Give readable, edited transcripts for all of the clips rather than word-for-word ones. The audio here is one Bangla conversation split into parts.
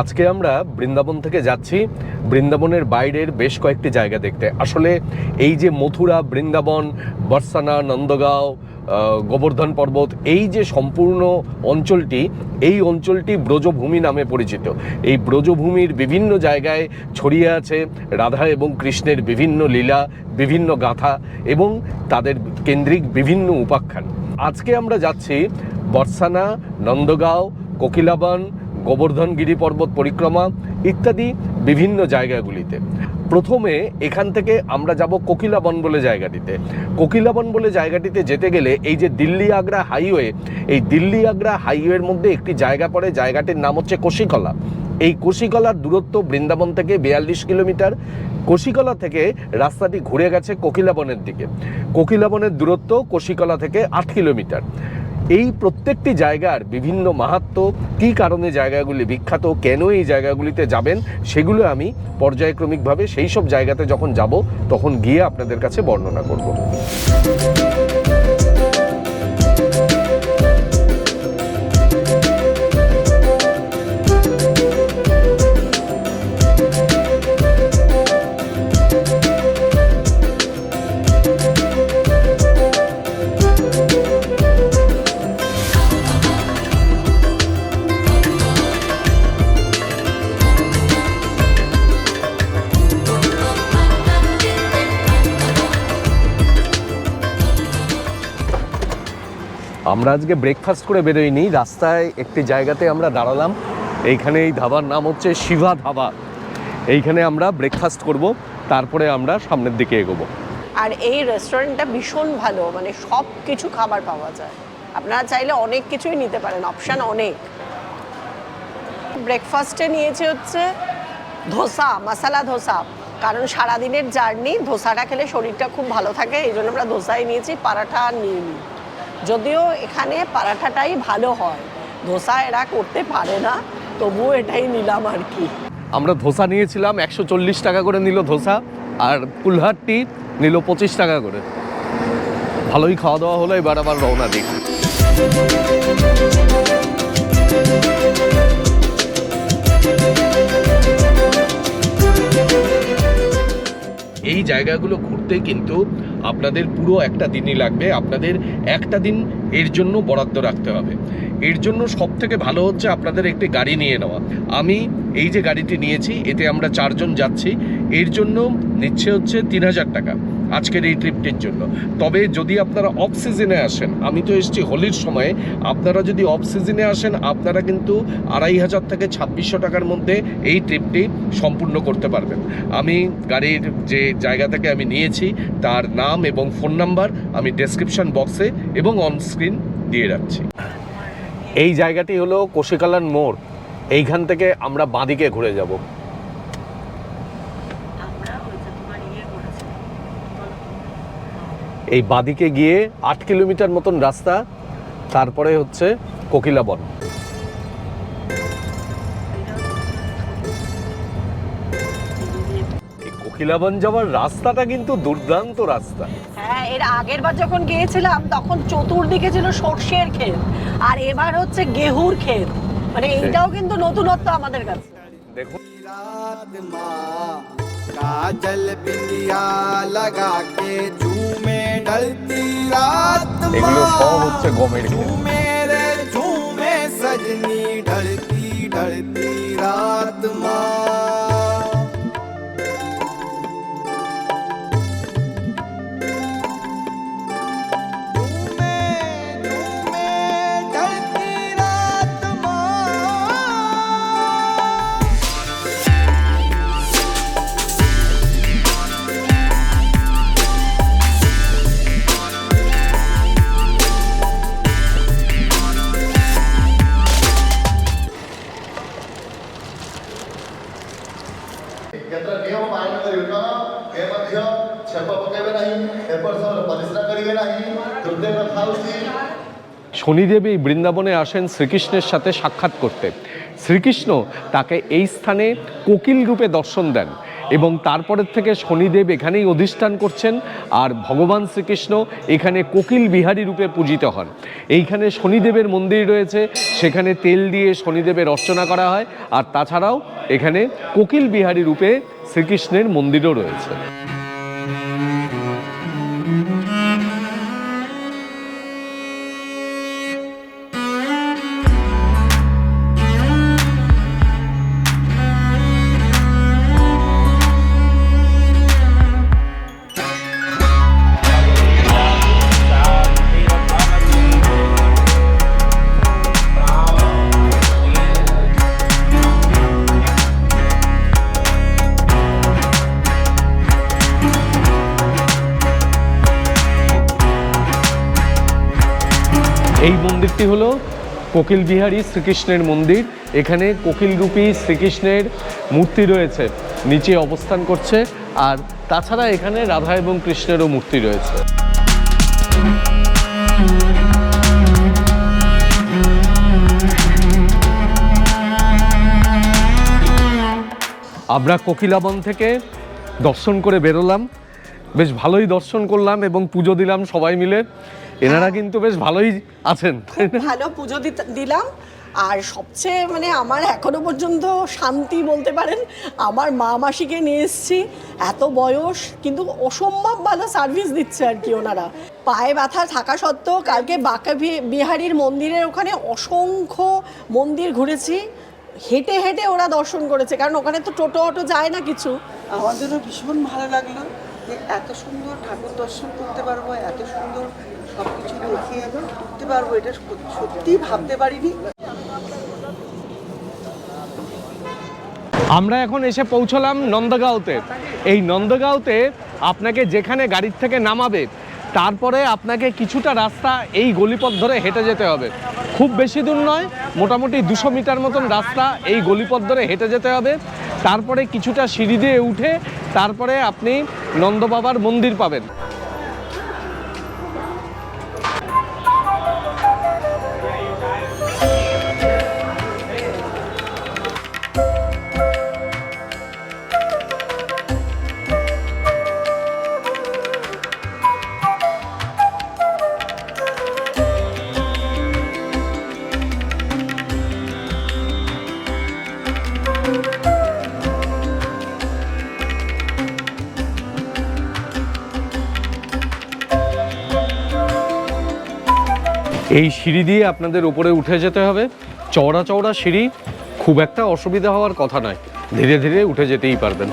আজকে আমরা বৃন্দাবন থেকে যাচ্ছি বৃন্দাবনের বাইরের বেশ কয়েকটি জায়গা দেখতে। আসলে এই যে মথুরা, বৃন্দাবন, বর্ষানা, নন্দগাঁও, গোবর্ধন পর্বত, এই যে সম্পূর্ণ অঞ্চলটি, এই অঞ্চলটি ব্রজভূমি নামে পরিচিত। এই ব্রজভূমির বিভিন্ন জায়গায় ছড়িয়ে আছে রাধা এবং কৃষ্ণের বিভিন্ন লীলা, বিভিন্ন গাথা এবং তাদের কেন্দ্রিক বিভিন্ন উপাখ্যান। আজকে আমরা যাচ্ছি বর্ষানা, নন্দগাঁও, কোকিলাবন, গোবর্ধন গিরি পর্বত পরিক্রমা ইত্যাদি বিভিন্ন জায়গাগুলিতে। প্রথমে এখান থেকে আমরা যাব কোকিলাবন বলে জায়গাটিতে। কোকিলাবন বলে জায়গাটিতে যেতে গেলে এই যে দিল্লি আগ্রা হাইওয়ে, এই দিল্লি আগ্রা হাইওয়ের মধ্যে একটি জায়গা পড়ে, জায়গাটির নাম হচ্ছে কোশিকলা। এই কোশিকলার দূরত্ব বৃন্দাবন থেকে 42 কিলোমিটার। কোশিকলা থেকে রাস্তাটি ঘুরে গেছে কোকিলাবনের দিকে। কোকিলাবনের দূরত্ব কোশিকলা থেকে 8 কিলোমিটার। এই প্রত্যেকটি জায়গার বিভিন্ন মাহাত্ম্য, কী কারণে জায়গাগুলি বিখ্যাত, কেন এই জায়গাগুলিতে যাবেন, সেগুলো আমি পর্যায়ক্রমিকভাবে সেই সব জায়গাতে যখন যাব তখন গিয়ে আপনাদের কাছে বর্ণনা করব। আমরা আজকে ব্রেকফাস্ট করে বেরোইনি, রাস্তায় একটি জায়গাতে আমরা দাঁড়ালাম। এইখানে এই ধাবার নাম হচ্ছে শিভা ধাবা। এইখানে আমরা ব্রেকফাস্ট করব, তারপরে আমরা সামনের দিকে এগোবো। আর এই রেস্টুরেন্টটা ভীষণ ভালো, মানে সব কিছু খাবার পাওয়া যায়। আপনারা চাইলে অনেক কিছুই নিতে পারেন, অপশান অনেক। ব্রেকফাস্টে নিয়েছে হচ্ছে ধোসা, মশালা ধোসা, কারণ সারাদিনের জার্নি ধোসাটা খেলে শরীরটা খুব ভালো থাকে, এই জন্য আমরা ধোসাই নিয়েছি, পারাঠা নিইনি। যদিও এখানে পারাঠাটাই ভালো হয়, ধোসা এরা করতে পারে না, তবুও এটাই নিলাম আর কি। আমরা ধোসা নিয়েছিলাম, 140 টাকা করে নিল ধোসা, আর কুলহারটি নিল 25 টাকা করে। ভালোই খাওয়া দাওয়া হলো, এবার আবার রওনা দিই। এই জায়গাগুলো ঘুরতে কিন্তু আপনাদের পুরো একটা দিনই লাগবে। আপনাদের একটা দিন এর জন্য বরাদ্দ রাখতে হবে। এর জন্য সব থেকে ভালো হচ্ছে আপনাদের একটি গাড়ি নিয়ে নেওয়া। আমি এই যে গাড়িটি নিয়েছি, এতে আমরা 4 জন যাচ্ছি। এর জন্য নিচ্ছে হচ্ছে 3000 টাকা আজকের এই ট্রিপটির জন্য। তবে যদি আপনারা অফ সিজনে আসেন, আমি তো এসেছি হোলির সময়ে, আপনারা যদি অফ সিজনে আসেন আপনারা কিন্তু 2500 থেকে 2600 টাকার মধ্যে এই ট্রিপটি সম্পূর্ণ করতে পারবেন। আমি গাড়ির যে জায়গা থেকে আমি নিয়েছি তার নাম এবং ফোন নাম্বার আমি ডেসক্রিপশন বক্সে এবং অন স্ক্রিন দিয়ে রাখছি। এই জায়গাটি হলো কোশিকলার মোড়। এইখান থেকে আমরা বাঁদিকে ঘুরে যাব। এই বাঁদিকে গিয়ে 8 কিলোমিটার মতন রাস্তা, তারপরে হচ্ছে কোকিলাবন। এই কোকিলাবন যাওয়ার রাস্তাটা কিন্তু দুর্দান্ত রাস্তা। হ্যাঁ, এর আগের বার যখন গিয়েছিলাম তখন চতুর্দিকে ছিল সর্ষের ক্ষেত, আর এবার হচ্ছে গেহুর ক্ষেত। মানে এইটাও কিন্তু নতুনত্ব আমাদের কাছে। দেখুন, काजल बिंदिया लगा के झूमे ढलती रात এগুলো সব হচ্ছে গমের ক্ষেত। झूमे रे झूमे सजनी ढलती ढलती रात माँ। শনিদেব এই বৃন্দাবনে আসেন শ্রীকৃষ্ণের সাথে সাক্ষাৎ করতে। শ্রীকৃষ্ণ তাকে এই স্থানে কোকিল রূপে দর্শন দেন। এবং তারপরের থেকে শনিদেব এখানেই অধিষ্ঠান করছেন, আর ভগবান শ্রীকৃষ্ণ এখানে কোকিল বিহারী রূপে পূজিত হন। এইখানে শনিদেবের মন্দির রয়েছে, সেখানে তেল দিয়ে শনিদেবের অর্চনা করা হয়, আর তাছাড়াও এখানে কোকিল বিহারী রূপে শ্রীকৃষ্ণের মন্দিরও রয়েছে। এই মন্দিরটি হলো কোকিল বিহারী শ্রীকৃষ্ণের মন্দির। এখানে কোকিলরূপী শ্রীকৃষ্ণের মূর্তি রয়েছে, নিচে অবস্থান করছে, আর তাছাড়া এখানে রাধা এবং কৃষ্ণেরও মূর্তি রয়েছে। আমরা কোকিলাবন থেকে দর্শন করে বেরোলাম, বেশ ভালোই দর্শন করলাম এবং পুজো দিলাম সবাই মিলে। এনারা কিন্তু বেশ ভালোই আছেন, ভালো পুজো দিলাম। আর সবচেয়ে মানে আমার এখনো পর্যন্ত শান্তি বলতে পারেন, আমার মা মাসিকে নিয়ে এসেছি, এত বয়স কিন্তু অসম্ভব ভালো সার্ভিস দিচ্ছে আর কি ওনারা। পায়ে ব্যথা থাকা সত্ত্বেও কালকে বাঁকা বিহারীর মন্দিরের ওখানে অসংখ্য মন্দির ঘুরেছি, হেঁটে হেঁটে ওরা দর্শন করেছে, কারণ ওখানে তো টোটো অটো যায় না কিছু। আমাদেরও ভীষণ ভালো লাগলো যে এত সুন্দর ঠাকুর দর্শন করতে পারবো, এত সুন্দর সব কিছু দেখে উঠতে পারবো, এটা সত্যি ভাবতে পারিনি। আমরা এখন এসে পৌঁছলাম নন্দগাঁওতে। এই নন্দগাঁওতে আপনাকে যেখানে গাড়ির থেকে নামাবে, তারপরে আপনাকে কিছুটা রাস্তা এই গলিপথ ধরে হেঁটে যেতে হবে। খুব বেশি দূর নয়, মোটামুটি 200 মিটার মতন রাস্তা এই গলিপথ ধরে হেঁটে যেতে হবে। তারপরে কিছুটা সিঁড়ি দিয়ে উঠে তারপরে আপনি নন্দবাবার মন্দির পাবেন। এই সিঁড়ি দিয়ে আপনাদের উপরে উঠে যেতে হবে। চওড়া চওড়া সিঁড়ি, খুব একটা অসুবিধা হওয়ার কথা নয়, ধীরে ধীরে উঠে যেতেই পারবেন।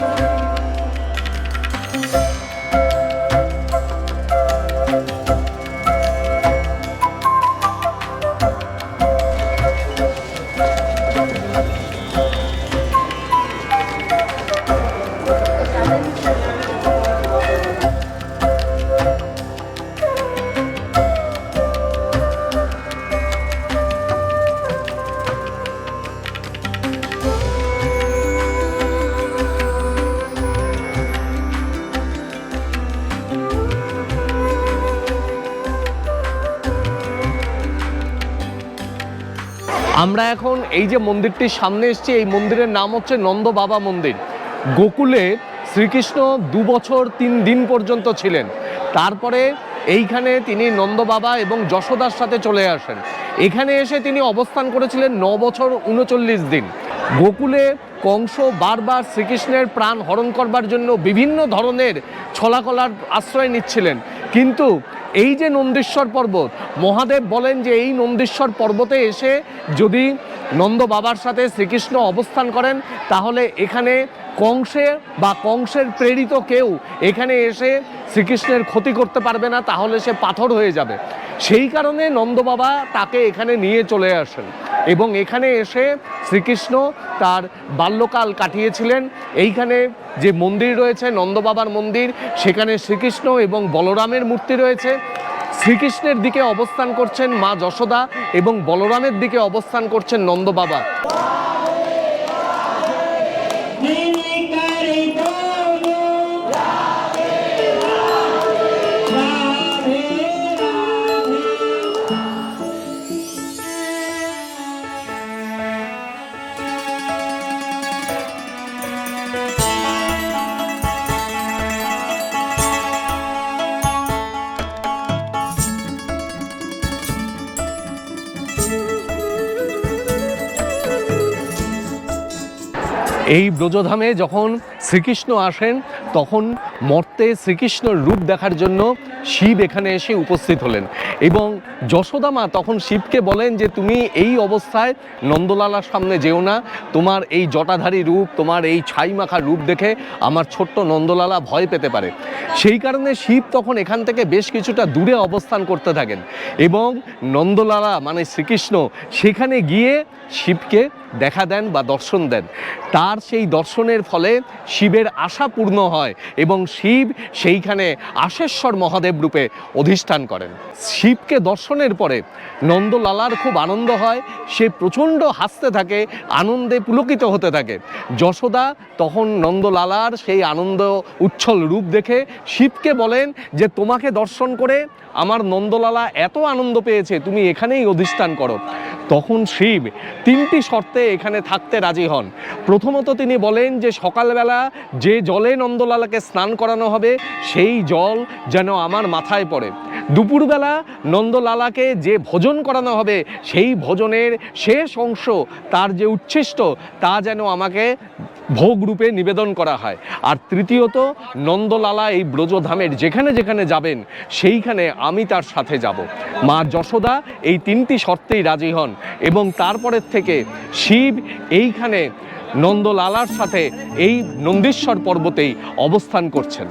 আমরা এখন এই যে মন্দিরটির সামনে এসেছি, এই মন্দিরের নাম হচ্ছে নন্দ বাবা মন্দির। গোকুলে শ্রীকৃষ্ণ 2 বছর 3 দিন পর্যন্ত ছিলেন, তারপরে এইখানে তিনি নন্দ বাবা এবং যশোদার সাথে চলে আসেন। এখানে এসে তিনি অবস্থান করেছিলেন 9 বছর 39 দিন। গোকুলে কংস বারবার শ্রীকৃষ্ণের প্রাণ হরণ করবার জন্য বিভিন্ন ধরনের ছলাকলার আশ্রয় নিচ্ছিলেন, কিন্তু এই যে নন্দেশ্বর পর্বত, মহাদেব বলেন যে এই নন্দেশ্বর পর্বতে এসে যদি নন্দ বাবার সাথে শ্রীকৃষ্ণ অবস্থান করেন, তাহলে এখানে কংসের প্রেরিত কেউ এখানে এসে শ্রীকৃষ্ণের ক্ষতি করতে পারবে না, তাহলে সে পাথর হয়ে যাবে। সেই কারণে নন্দ বাবা তাকে এখানে নিয়ে চলে আসেন এবং এখানে এসে শ্রীকৃষ্ণ তার বাল্যকাল কাটিয়েছিলেন। এইখানে যে মন্দির রয়েছে নন্দ বাবার মন্দির, সেখানে শ্রীকৃষ্ণ এবং বলরামের মূর্তি রয়েছে। শ্রীকৃষ্ণের দিকে অবস্থান করছেন মা যশোদা এবং বলরামের দিকে অবস্থান করছেন নন্দ বাবা। এই ব্রজধামে যখন শ্রীকৃষ্ণ আসেন তখন মর্তে শ্রীকৃষ্ণর রূপ দেখার জন্য শিব এখানে এসে উপস্থিত হলেন এবং যশোদা মা তখন শিবকে বলেন যে তুমি এই অবস্থায় নন্দলালার সামনে যেও না, তোমার এই জটাধারী রূপ, তোমার এই ছাই মাখা রূপ দেখে আমার ছোট্ট নন্দলালা ভয় পেতে পারে। সেই কারণে শিব তখন এখান থেকে বেশ কিছুটা দূরে অবস্থান করতে থাকেন এবং নন্দলালা মানে শ্রীকৃষ্ণ সেখানে গিয়ে শিবকে দেখা দেন বা দর্শন দেন। তার সেই দর্শনের ফলে শিবের আশা পূর্ণ হয় এবং শিব সেইখানে আশেশ্বর মহাদেব রূপে অধিষ্ঠান করেন। শিবকে দর্শনের পরে নন্দলালার খুব আনন্দ হয়, সে প্রচণ্ড হাসতে থাকে, আনন্দে পুলকিত হতে থাকে। যশোদা তখন নন্দলালার সেই আনন্দ উচ্ছল রূপ দেখে শিবকে বলেন যে তোমাকে দর্শন করে আমার নন্দলালা এত আনন্দ পেয়েছে, তুমি এখানেই অধিষ্ঠান করো। তখন শিব 3টি শর্তে এখানে থাকতে রাজি হন। প্রথমত তিনি বলেন যে সকালবেলা যে জলে নন্দলালাকে স্নান করানো হবে সেই জল যেন আমার মাথায় পড়ে। দুপুরবেলা নন্দলালাকে যে ভোজন করানো হবে সেই ভোজনের শেষ অংশ তার যে উচ্ছিষ্ট তা যেন আমাকে ভোগ রূপে নিবেদন করা হয়। আর তৃতীয়ত নন্দলালা এই ব্রজধামের যেখানে যেখানে যাবেন সেইখানে আমি তার সাথে যাব। মা যশোদা এই 3টি শর্তেই রাজি হন এবং তারপরের থেকে শিব এইখানে নন্দলালার সাথে এই নন্দীশ্বর পর্বতেই অবস্থান করছেন।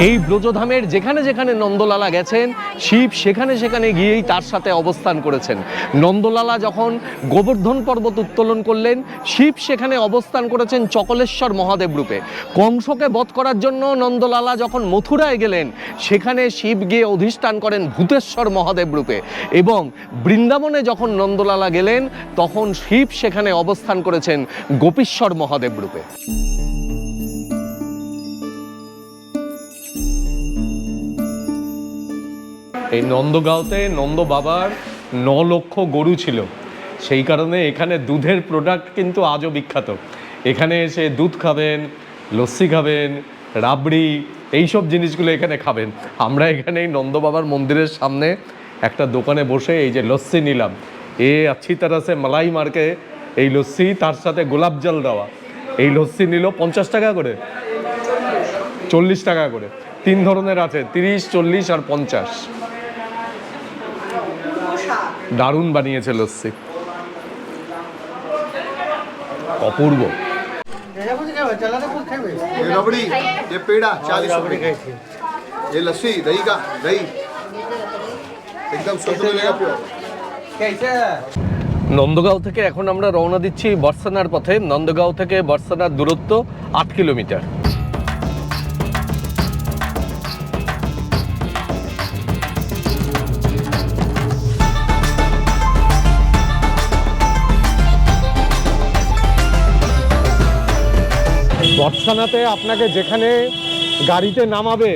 এই ব্রজধামের যেখানে যেখানে নন্দলালা গেছেন শিব সেখানে সেখানে গিয়েই তার সাথে অবস্থান করেছেন। নন্দলালা যখন গোবর্ধন পর্বত উত্তোলন করলেন শিব সেখানে অবস্থান করেছেন চকলেশ্বর মহাদেব রূপে। কংসকে বধ করার জন্য নন্দলালা যখন মথুরায় গেলেন সেখানে শিব গিয়ে অধিষ্ঠান করেন ভূতেশ্বর মহাদেব রূপে এবং বৃন্দাবনে যখন নন্দলালা গেলেন তখন শিব সেখানে অবস্থান করেছেন গোপীশ্বর মহাদেব রূপে। এই নন্দগাঁওতে নন্দ বাবার 9 লক্ষ গরু ছিল, সেই কারণে এখানে দুধের প্রোডাক্ট কিন্তু আজও বিখ্যাত। এখানে এসে দুধ খাবেন, লস্যি খাবেন, রাবড়ি, এইসব জিনিসগুলো এখানে খাবেন। আমরা এখানে এই নন্দ বাবার মন্দিরের সামনে একটা দোকানে বসে এই যে লস্যি নিলাম, अच्छी तरह से मलाई मार के এই লস্যি তার সাথে গোলাপ জল দেওয়া, এই লস্যি নিল 50 টাকা করে, 40 টাকা করে, 3 ধরনের আছে, 30, 40 আর 50। দারুণ বানিয়েছে লস্যি, অপূর্ব। ये रबड़ी, ये पेड़ा 40 रुपए, ये लस्सी दही का दही एकदम शुद्ध मिलेगा प्योर। নন্দগাঁও থেকে এখন আমরা রওনা দিচ্ছি বর্ষানার পথে। নন্দগাঁও থেকে বর্ষানার দূরত্ব 8 কিলোমিটার। বর্ষানাতে আপনাকে যেখানে গাড়িতে নামাবে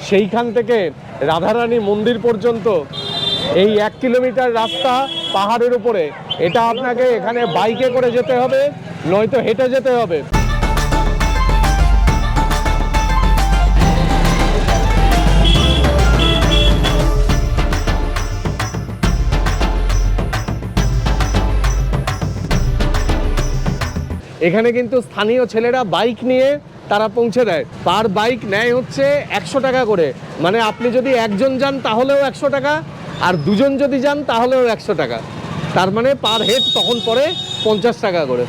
সেইখান থেকে রাধারানী মন্দির পর্যন্ত এই 1 কিলোমিটার রাস্তা পাহাড়ের উপরে, এটা আপনাকে এখানে বাইকে করে যেতে হবে, নয়তো হেঁটে যেতে হবে। এখানে কিন্তু স্থানীয় ছেলেরা বাইক নিয়ে তারা পৌঁছে দেয়। পার বাইক নেয় হচ্ছে 100 টাকা করে, মানে আপনি যদি একজন যান তাহলেও 100 টাকা, আর দুজন যদি যান তাহলেও 100 টাকা, তার মানে পার হেড তখন পড়ে 50 টাকা করে।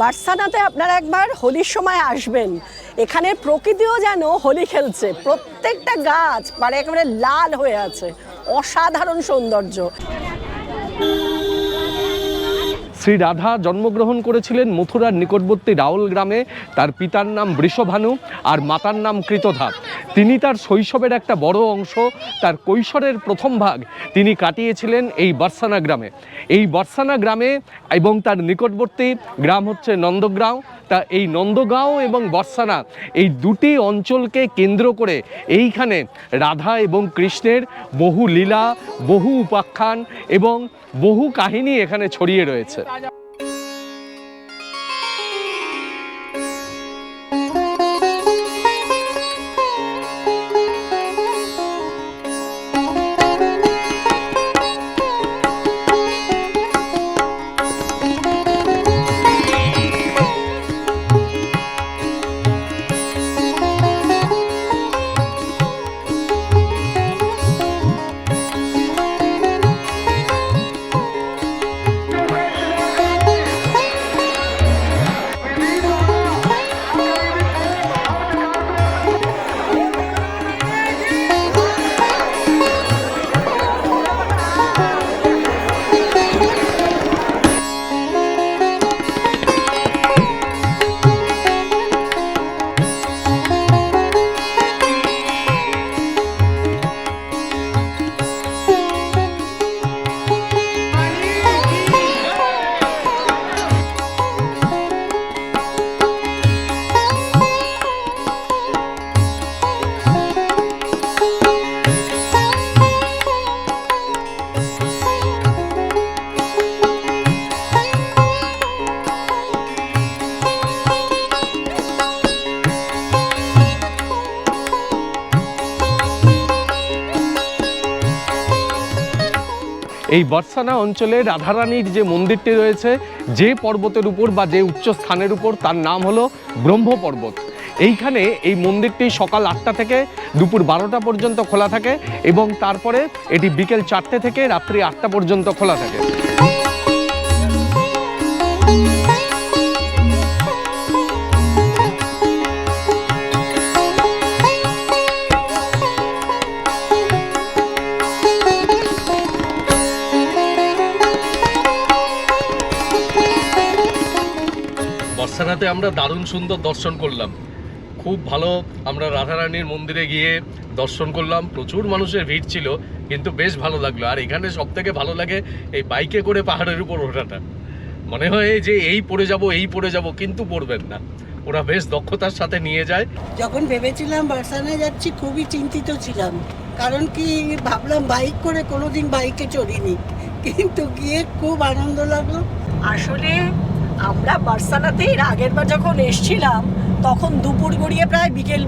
বার্সানাতে আপনারা একবার হোলির সময় আসবেন, এখানের প্রকৃতিও যেন হোলি খেলছে, প্রত্যেকটা গাছ মানে একেবারে লাল হয়ে আছে, অসাধারণ সৌন্দর্য। শ্রী রাধা জন্মগ্রহণ করেছিলেন মথুরার নিকটবর্তী রাউল গ্রামে। তার পিতার নাম বৃষভানু আর মাতার নাম কৃতধা। তিনি তার শৈশবের একটা বড় অংশ, তার কৈশোরের প্রথম ভাগ তিনি কাটিয়েছিলেন এই বার্সানা গ্রামে। এই বার্সানা গ্রামে এবং তার নিকটবর্তী গ্রাম হচ্ছে নন্দগাঁও। তা এই নন্দগাঁও এবং বার্সানা এই দুটি অঞ্চলকে কেন্দ্র করে এইখানে রাধা এবং কৃষ্ণের বহু লীলা, বহু উপাখ্যান এবং বহু কাহিনী এখানে ছড়িয়ে রয়েছে। এই বার্সানা অঞ্চলে রাধারানীর যে মন্দিরটি রয়েছে, যে পর্বতের উপর বা যে উচ্চ স্থানের উপর, তার নাম হলো ব্রহ্ম পর্বত। এইখানে এই মন্দিরটি সকাল 8টা থেকে দুপুর 12টা পর্যন্ত খোলা থাকে এবং তারপরে এটি বিকেল 4টে থেকে রাত্রি 8টা পর্যন্ত খোলা থাকে। বার্সানাতে আমরা দারুণ সুন্দর দর্শন করলাম, খুব ভালো। আমরা রাধারানীর মন্দিরে গিয়ে দর্শন করলাম, প্রচুর মানুষের ভিড় ছিল, কিন্তু বেশ ভালো লাগলো। আর এখানে সব থেকে ভালো লাগে এই বাইকে করে পাহাড়ের উপর ওঠাটা। মনে হয় যে এই পড়ে যাব, কিন্তু পড়বেন না, ওরা বেশ দক্ষতার সাথে নিয়ে যায়। যখন ভেবেছিলাম বার্সানায় যাচ্ছি খুবই চিন্তিত ছিলাম, কারণ কি ভাবলাম বাইক করে কোনোদিন বাইকে চড়িনি, কিন্তু গিয়ে খুব আনন্দ লাগলো। আসলে আমরা বার্সানাতে এর আগের বার যখন এসছিলাম তখন দুপুর গড়িয়ে প্রায় বিকেল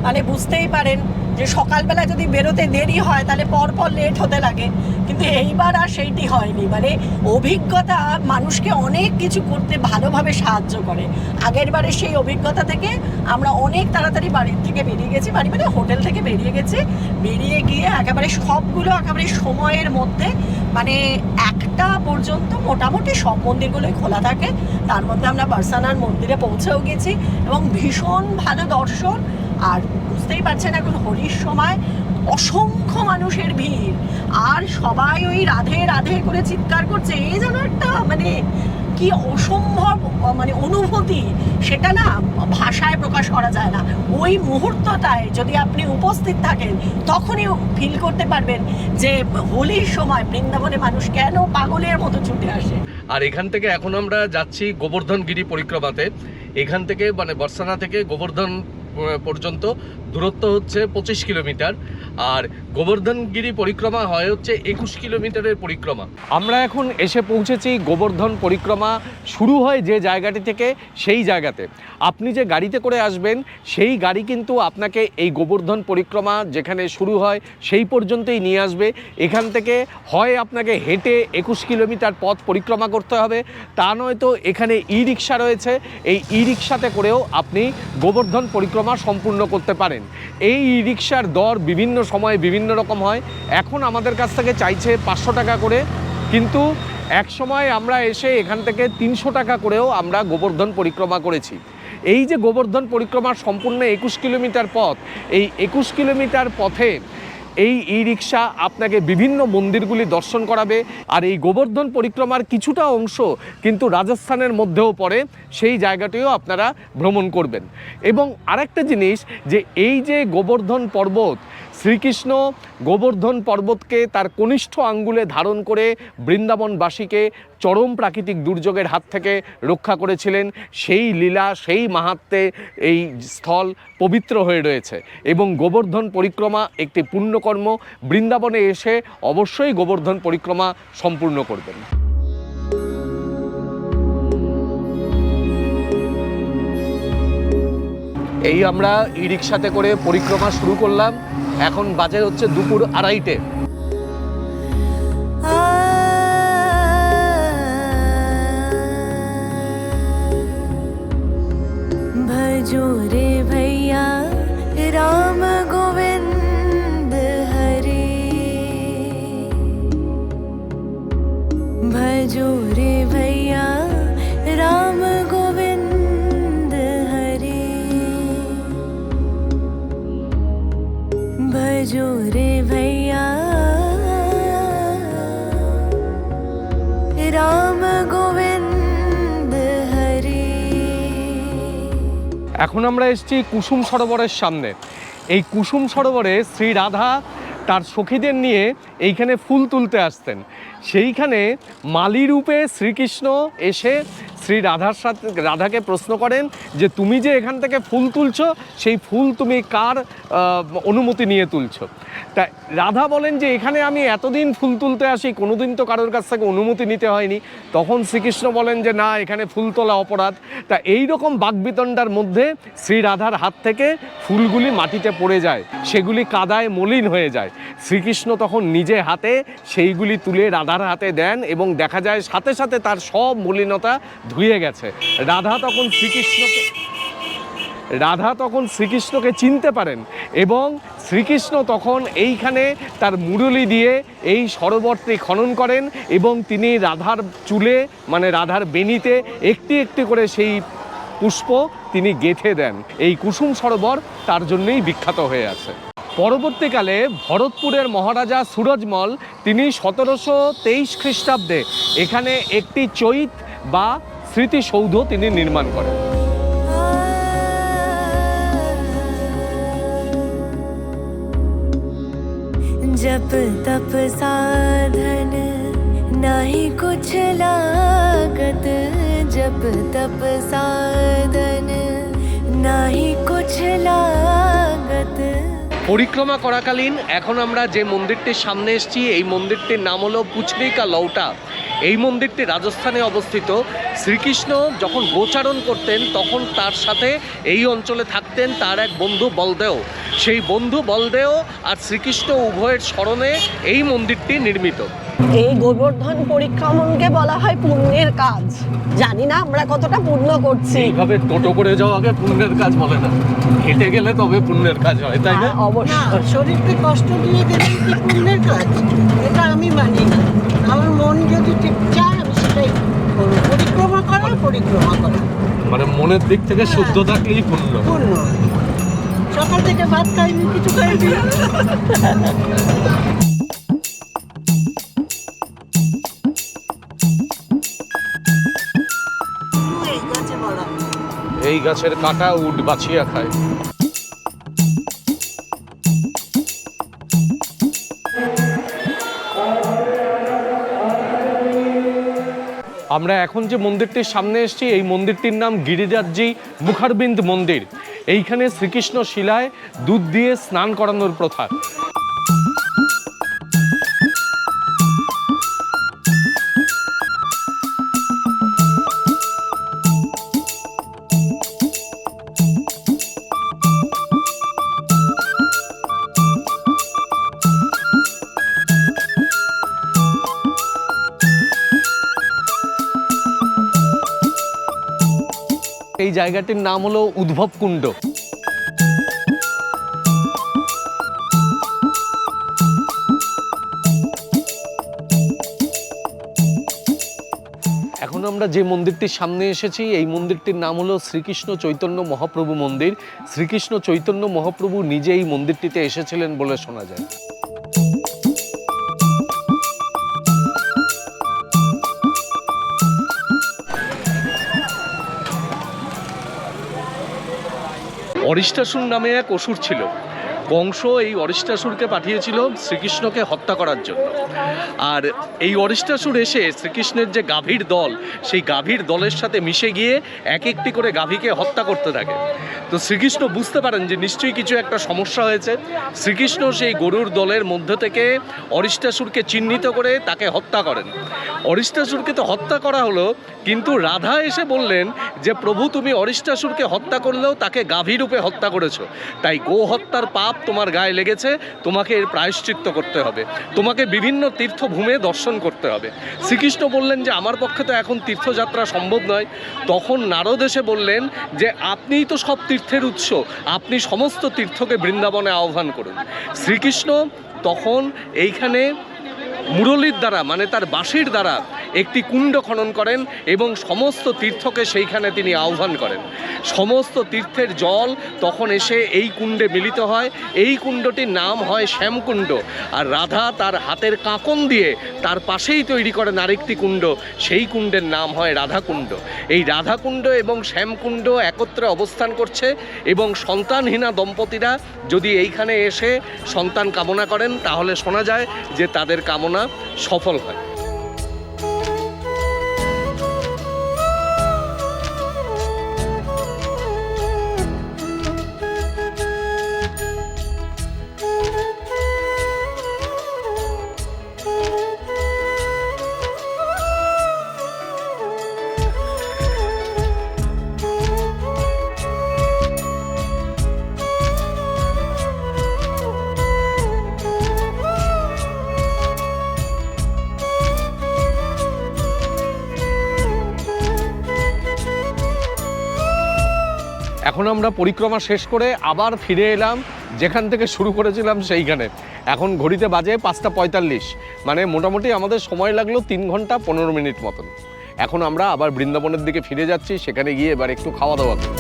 মানে বুঝতেই পারেন যে সকালবেলা যদি বেরোতে দেরি হয় তাহলে পর লেট হতে লাগে, কিন্তু এইবার আর সেইটি হয়নি। মানে অভিজ্ঞতা মানুষকে অনেক কিছু করতে ভালোভাবে সাহায্য করে। আগের বারে সেই অভিজ্ঞতা থেকে আমরা অনেক তাড়াতাড়ি বাড়ির থেকে বেরিয়ে গেছি, মানে হোটেল থেকে বেরিয়ে গিয়ে একেবারে সবগুলো একেবারে সময়ের মধ্যে, মানে 1টা পর্যন্ত মোটামুটি সব মন্দিরগুলোই খোলা থাকে। তার মধ্যে আমরা বার্সানার মন্দিরে পৌঁছেও গেছি এবং ভীষণ ভালো দর্শন। আর বুঝতেই পারছেন এখন হোলির সময় অসংখ্য মানুষের ভিড়, আর সবাই ওই রাধে রাধে করে চিৎকার করছে। এই যেন একটা মানে কি অসম্ভব মানে অনুভূতি, সেটা না ভাষায় প্রকাশ করা যায় না। ওই মুহূর্তটায় যদি আপনি উপস্থিত থাকেন তখনই ফিল করতে পারবেন যে হোলির সময় বৃন্দাবনে মানুষ কেন পাগলের মতো ছুটে আসে। আর এখান থেকে এখন আমরা যাচ্ছি গোবর্ধন গিরি পরিক্রমাতে। এখান থেকে মানে বার্সানা থেকে গোবর্ধন পর্যন্ত দূরত্ব হচ্ছে 25 কিলোমিটার, আর গোবর্ধনগিরি পরিক্রমা হয় হচ্ছে 21 কিলোমিটারের পরিক্রমা। আমরা এখন এসে পৌঁছেছি গোবর্ধন পরিক্রমা শুরু হয় যে জায়গাটি থেকে, সেই জায়গাতে আপনি যে গাড়িতে করে আসবেন সেই গাড়ি কিন্তু আপনাকে এই গোবর্ধন পরিক্রমা যেখানে শুরু হয় সেই পর্যন্তই নিয়ে আসবে। এখান থেকে হয় আপনাকে হেঁটে 21 কিলোমিটার পথ পরিক্রমা করতে হবে, তা নয়তো এখানে ই রিক্সা রয়েছে, এই ই রিক্সাতে করেও আপনি গোবর্ধন পরিক্রমা সম্পূর্ণ করতে পারেন। এই ই রিক্সার দর বিভিন্ন সময়ে বিভিন্ন রকম হয়। এখন আমাদের কাছ থেকে চাইছে 500 টাকা করে, কিন্তু এক সময় আমরা এসে এখান থেকে 300 টাকা করেও আমরা গোবর্ধন পরিক্রমা করেছি। এই যে গোবর্ধন পরিক্রমার সম্পূর্ণ 21 কিলোমিটার পথ, এই 21 কিলোমিটার পথে এই ই রিক্সা আপনাকে বিভিন্ন মন্দিরগুলি দর্শন করাবে। আর এই গোবর্ধন পরিক্রমার কিছুটা অংশ কিন্তু রাজস্থানের মধ্যেও পড়ে, সেই জায়গাটিও আপনারা ভ্রমণ করবেন। এবং আরেকটা জিনিস যে এই যে গোবর্ধন পর্বত, শ্রীকৃষ্ণ গোবর্ধন পর্বতকে তার কনিষ্ঠ আঙ্গুলে ধারণ করে বৃন্দাবনবাসীকে চরম প্রাকৃতিক দুর্যোগের হাত থেকে রক্ষা করেছিলেন, সেই লীলা, সেই মাহাত্ম্যে এই স্থল পবিত্র হয়ে রয়েছে। এবং গোবর্ধন পরিক্রমা একটি পুণ্যকর্ম। বৃন্দাবনে এসে অবশ্যই গোবর্ধন পরিক্রমা সম্পূর্ণ করবেন। এই আমরা ই রিক্সাতে করে পরিক্রমা শুরু করলাম। এখন বাজে হচ্ছে দুপুর 2:30। भजो रे भैया राम गोविंद हरे, भजो रे भैया राम गोविंद हरे, भजो रे भैया राम गोविंद हरे। এখন আমরা এসেছি কুসুম সরোবরের সামনে। এই কুসুম সরোবরে শ্রী রাধা তার সখীদের নিয়ে এইখানে ফুল তুলতে আসতেন। সেইখানে মালি রূপে শ্রীকৃষ্ণ এসে শ্রী রাধাকে প্রশ্ন করেন যে তুমি যে এখান থেকে ফুল তুলছো, সেই ফুল তুমি কার অনুমতি নিয়ে তুলছো? তা রাধা বলেন যে এখানে আমি এতদিন ফুল তুলতে আসি, কোনোদিন তো কারোর কাছ থেকে অনুমতি নিতে হয়নি। তখন শ্রীকৃষ্ণ বলেন যে না, এখানে ফুল তোলা অপরাধ। তা এই রকম বাকবিতণ্ডার মধ্যে শ্রী রাধার হাত থেকে ফুলগুলি মাটিতে পড়ে যায়, সেগুলি কাদায় মলিন হয়ে যায়। শ্রীকৃষ্ণ তখন নিজে হাতে সেইগুলি তুলে রাধার হাতে দেন এবং দেখা যায় সাথে সাথে তার সব মলিনতা ধুয়ে গেছে। রাধা তখন শ্রীকৃষ্ণকে চিনতে পারেন এবং শ্রীকৃষ্ণ তখন এইখানে তার মুরলি দিয়ে এই সরোবরটি খনন করেন এবং তিনি রাধার চুলে, মানে রাধার বেণীতে একটি একটি করে সেই পুষ্প তিনি গেঁথে দেন। এই কুসুম সরোবর তার জন্যই বিখ্যাত হয়ে আছে। পরবর্তীকালে ভরতপুরের মহারাজা সুরজমল তিনি 1723 খ্রিস্টাব্দে এখানে একটি চৈত বা স্মৃতিসৌধ তিনি নির্মাণ করেন। जप तप साधन नाही कुछ लागत, जप तप साधन नाही कुछ लागत। পরিক্রমা করাকালীন এখন আমরা যে মন্দিরটির সামনে এসেছি, এই মন্দিরটির নাম হলো পুছরিকা লৌটা। এই মন্দিরটি রাজস্থানে অবস্থিত। শ্রীকৃষ্ণ যখন গোচারণ করতেন তখন তার সাথে এই অঞ্চলে থাকতেন তার এক বন্ধু বলদেও। সেই বন্ধু বলদেও আর শ্রীকৃষ্ণ উভয়ের স্মরণে এই মন্দিরটি নির্মিত। এই গোবর্ধন পরিক্রমণকে বলা হয় পুণ্যের কাজ। জানি না আমরা কতটা পুণ্য করছি। এইভাবে টোটো করে যাওয়াকে পুণ্যের কাজ বলে না, হেঁটে গেলে তবে পুণ্যের কাজ হয়, তাই না? অবশ্যই। শরীরকে কষ্ট দিয়ে গেলে কি পুণ্যের কাজ? এটা আমি মানি না। আমার মন যদি ঠিক চায় আমি সেটাই করবো। পরিক্রমা করা। মানে মনের দিক থেকে শুদ্ধ থাকলেই পুণ্য। পূর্ণ। সকাল থেকে ভাত খাইনি, কিছু খাইনি। এই গাছের কাটা উড বাছিয়া খায়। আমরা এখন যে মন্দিরটির সামনে এসেছি, এই মন্দিরটির নাম গিরিরাজজি মুখারবিন্দ মন্দির। এইখানে শ্রীকৃষ্ণ শিলায় দুধ দিয়ে স্নান করানোর প্রথা। এই জায়গাটির নাম হলো উদ্ভব কুণ্ড। আমরা যে মন্দিরটির সামনে এসেছি এই মন্দিরটির নাম হলো শ্রীকৃষ্ণ চৈতন্য মহাপ্রভু মন্দির। শ্রীকৃষ্ণ চৈতন্য মহাপ্রভু নিজে এই মন্দিরটিতে এসেছিলেন বলে শোনা যায়। অরিষ্টাসুর নামে এক অসুর ছিল। কংস এই অরিষ্টাসুরকে পাঠিয়েছিল শ্রীকৃষ্ণকে হত্যা করার জন্য। আর এই অরিষ্টাসুর এসে শ্রীকৃষ্ণের যে গাভীর দল, সেই গাভীর দলের সাথে মিশে গিয়ে এক একটি করে গাভীকে হত্যা করতে থাকে। তো শ্রীকৃষ্ণ বুঝতে পারেন যে নিশ্চয়ই কিছু একটা সমস্যা হয়েছে। শ্রীকৃষ্ণ সেই গরুর দলের মধ্যে থেকে অরিষ্টাসুরকে চিহ্নিত করে তাকে হত্যা করেন। অরিষ্টাসুরকে তো হত্যা করা হলো, কিন্তু রাধা এসে বললেন যে প্রভু, তুমি অরিষ্টাসুরকে হত্যা করলেও তাকে গাভী রূপে হত্যা করেছো, তাই গো হত্যার পাপ তোমার গায়ে লেগেছে, তোমাকে এর প্রায়শ্চিত্ত করতে হবে, তোমাকে বিভিন্ন তীর্থভূমে দর্শন করতে হবে। শ্রীকৃষ্ণ বললেন যে আমার পক্ষে তো এখন তীর্থযাত্রা সম্ভব নয়। তখন নারদ এসে বললেন যে আপনিই তো সব তীর্থের উৎস, আপনি সমস্ত তীর্থকে বৃন্দাবনে আহ্বান করুন। শ্রীকৃষ্ণ তখন এইখানে মুরলীর দ্বারা, মানে তার বাঁশির দ্বারা একটি কুণ্ড খনন করেন এবং সমস্ত তীর্থকে সেইখানে তিনি আহ্বান করেন। সমস্ত তীর্থের জল তখন এসে এই কুণ্ডে মিলিত হয়। এই কুণ্ডটির নাম হয় শ্যামকুণ্ড। আর রাধা তার হাতের কাঁকন দিয়ে তার পাশেই তৈরি করেন আরেকটি কুণ্ড, সেই কুণ্ডের নাম হয় রাধাকুণ্ড। এই রাধাকুণ্ড এবং শ্যামকুণ্ড একত্রে অবস্থান করছে এবং সন্তানহীনা দম্পতিরা যদি এইখানে এসে সন্তান কামনা করেন তাহলে শোনা যায় যে তাদের কামনা সফল হয়। এখন আমরা পরিক্রমা শেষ করে আবার ফিরে এলাম যেখান থেকে শুরু করেছিলাম সেইখানে। এখন ঘড়িতে বাজে 5:45, মানে মোটামুটি আমাদের সময় লাগলো 3 ঘন্টা 15 মিনিট মতন। এখন আমরা আবার বৃন্দাবনের দিকে ফিরে যাচ্ছি, সেখানে গিয়ে এবার একটু খাওয়া দাওয়া করি।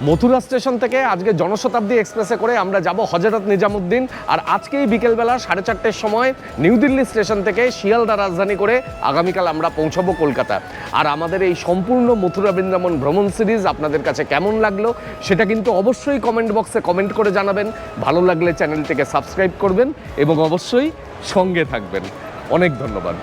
মথুরা স্টেশন থেকে আজকে জনশতাব্দী এক্সপ্রেসে করে আমরা যাব হজরত নিজামুদ্দিন। আর আজকেই বিকেলবেলা 4:30-র সময় নিউ দিল্লি স্টেশন থেকে শিয়ালদা রাজধানী করে আগামীকাল আমরা পৌঁছাবো কলকাতা। আর আমাদের এই সম্পূর্ণ মথুরা বৃন্দাবন ভ্রমণ সিরিজ আপনাদের কাছে কেমন লাগলো সেটা কিন্তু অবশ্যই কমেন্ট বক্সে কমেন্ট করে জানাবেন। ভালো লাগলে চ্যানেলটিকে সাবস্ক্রাইব করবেন এবং অবশ্যই সঙ্গে থাকবেন। অনেক ধন্যবাদ।